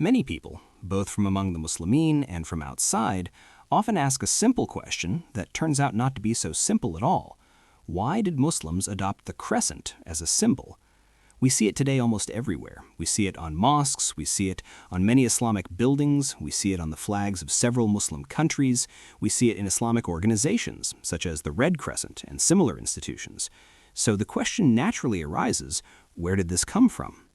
Many people, both from among the Muslimin and from outside, often ask a simple question that turns out not to be so simple at all. Why did Muslims adopt the crescent as a symbol? We see it today almost everywhere. We see it on mosques, we see it on many Islamic buildings, we see it on the flags of several Muslim countries, we see it in Islamic organizations, such as the Red Crescent and similar institutions. So the question naturally arises, where did this come from?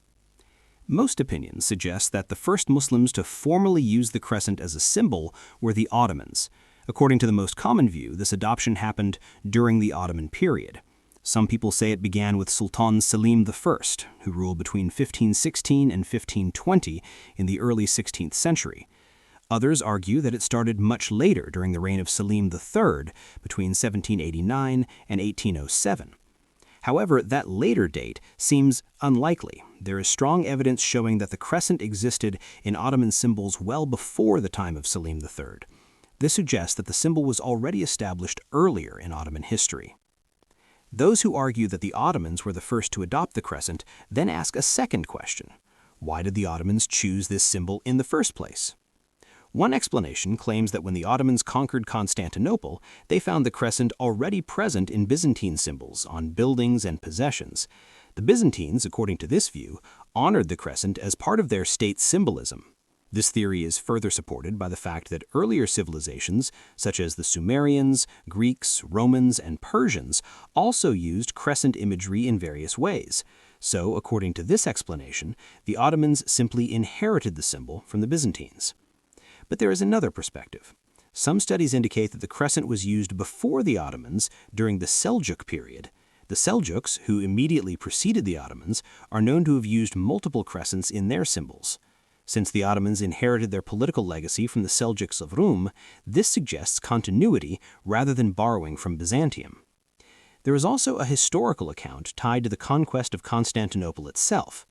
Most opinions suggest that the first Muslims to formally use the crescent as a symbol were the Ottomans. According to the most common view, this adoption happened during the Ottoman period. Some people say it began with Sultan Selim I, who ruled between 1516 and 1520 in the early 16th century. Others argue that it started much later during the reign of Selim III, between 1789 and 1807. However, that later date seems unlikely. There is strong evidence showing that the crescent existed in Ottoman symbols well before the time of Selim III. This suggests that the symbol was already established earlier in Ottoman history. Those who argue that the Ottomans were the first to adopt the crescent then ask a second question. Why did the Ottomans choose this symbol in the first place? One explanation claims that when the Ottomans conquered Constantinople, they found the crescent already present in Byzantine symbols on buildings and possessions. The Byzantines, according to this view, honored the crescent as part of their state symbolism. This theory is further supported by the fact that earlier civilizations, such as the Sumerians, Greeks, Romans, and Persians, also used crescent imagery in various ways. So, according to this explanation, the Ottomans simply inherited the symbol from the Byzantines. But there is another perspective. Some studies indicate that the crescent was used before the Ottomans during the Seljuk period. The Seljuks, who immediately preceded the Ottomans, are known to have used multiple crescents in their symbols. Since the Ottomans inherited their political legacy from the Seljuks of Rum, this suggests continuity rather than borrowing from Byzantium. There is also a historical account tied to the conquest of Constantinople itself.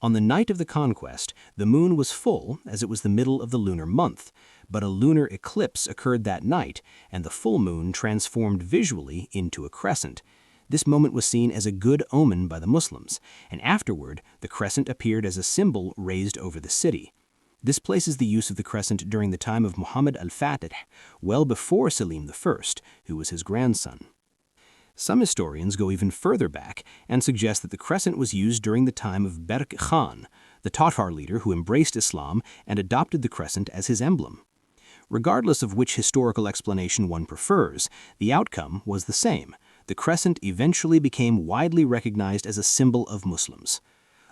On the night of the conquest, the moon was full as it was the middle of the lunar month, but a lunar eclipse occurred that night, and the full moon transformed visually into a crescent. This moment was seen as a good omen by the Muslims, and afterward, the crescent appeared as a symbol raised over the city. This places the use of the crescent during the time of Muhammad al-Fatih, well before Selim I, who was his grandson. Some historians go even further back and suggest that the crescent was used during the time of Berk Khan, the Tatar leader who embraced Islam and adopted the crescent as his emblem. Regardless of which historical explanation one prefers, the outcome was the same. The crescent eventually became widely recognized as a symbol of Muslims.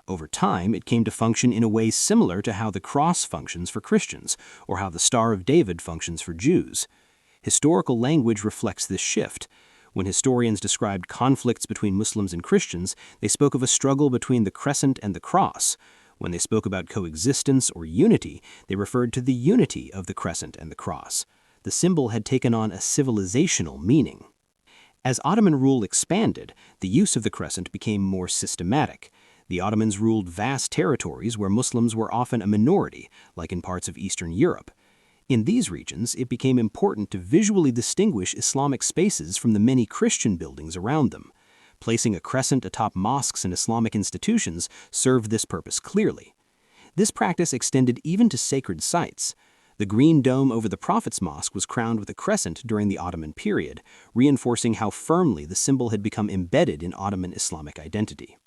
Over time, it came to function in a way similar to how the cross functions for Christians, or how the Star of David functions for Jews. Historical language reflects this shift. When historians described conflicts between Muslims and Christians, they spoke of a struggle between the crescent and the cross. When they spoke about coexistence or unity, they referred to the unity of the crescent and the cross. The symbol had taken on a civilizational meaning. As Ottoman rule expanded, the use of the crescent became more systematic. The Ottomans ruled vast territories where Muslims were often a minority, like in parts of Eastern Europe. In these regions, it became important to visually distinguish Islamic spaces from the many Christian buildings around them. Placing a crescent atop mosques and Islamic institutions served this purpose clearly. This practice extended even to sacred sites. The green dome over the Prophet's Mosque was crowned with a crescent during the Ottoman period, reinforcing how firmly the symbol had become embedded in Ottoman Islamic identity.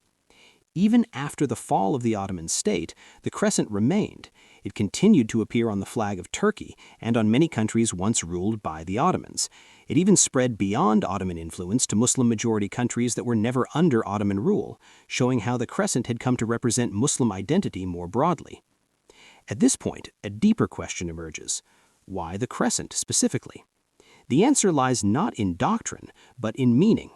Even after the fall of the Ottoman state, the crescent remained. It continued to appear on the flag of Turkey and on many countries once ruled by the Ottomans. It even spread beyond Ottoman influence to Muslim-majority countries that were never under Ottoman rule, showing how the crescent had come to represent Muslim identity more broadly. At this point, a deeper question emerges. Why the crescent specifically? The answer lies not in doctrine, but in meaning.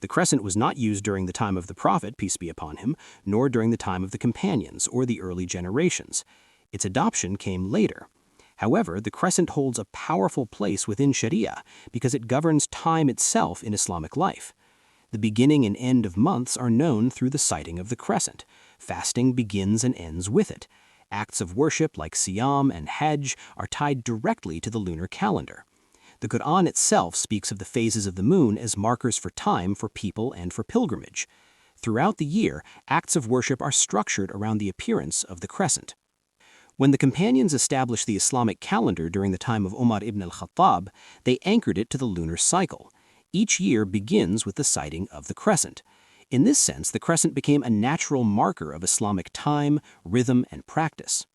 The crescent was not used during the time of the Prophet, peace be upon him, nor during the time of the companions or the early generations. Its adoption came later. However, the crescent holds a powerful place within Sharia because it governs time itself in Islamic life. The beginning and end of months are known through the sighting of the crescent. Fasting begins and ends with it. Acts of worship like Siyam and Hajj are tied directly to the lunar calendar. The Quran itself speaks of the phases of the moon as markers for time for people and for pilgrimage. Throughout the year, acts of worship are structured around the appearance of the crescent. When the companions established the Islamic calendar during the time of Umar ibn al-Khattab, they anchored it to the lunar cycle. Each year begins with the sighting of the crescent. In this sense, the crescent became a natural marker of Islamic time, rhythm, and practice.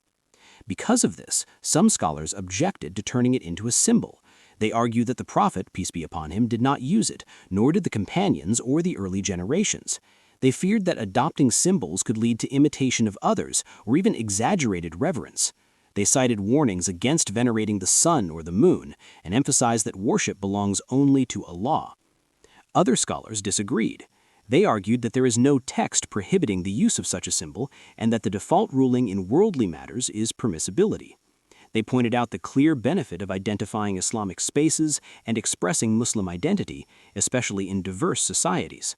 Because of this, some scholars objected to turning it into a symbol. They argue that the Prophet, peace be upon him, did not use it, nor did the companions or the early generations. They feared that adopting symbols could lead to imitation of others or even exaggerated reverence. They cited warnings against venerating the sun or the moon and emphasized that worship belongs only to Allah. Other scholars disagreed. They argued that there is no text prohibiting the use of such a symbol and that the default ruling in worldly matters is permissibility. They pointed out the clear benefit of identifying Islamic spaces and expressing Muslim identity, especially in diverse societies.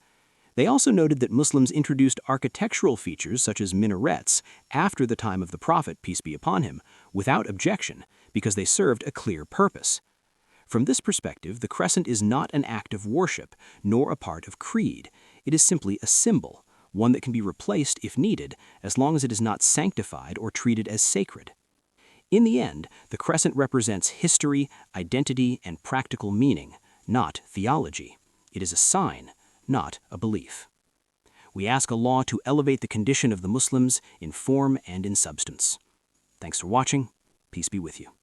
They also noted that Muslims introduced architectural features such as minarets after the time of the Prophet, peace be upon him, without objection because they served a clear purpose. From this perspective, the crescent is not an act of worship, nor a part of creed. It is simply a symbol, one that can be replaced if needed, as long as it is not sanctified or treated as sacred. In the end, the crescent represents history, identity, and practical meaning, not theology. It is a sign, not a belief. We ask Allah to elevate the condition of the Muslims in form and in substance. Thanks for watching. Peace be with you.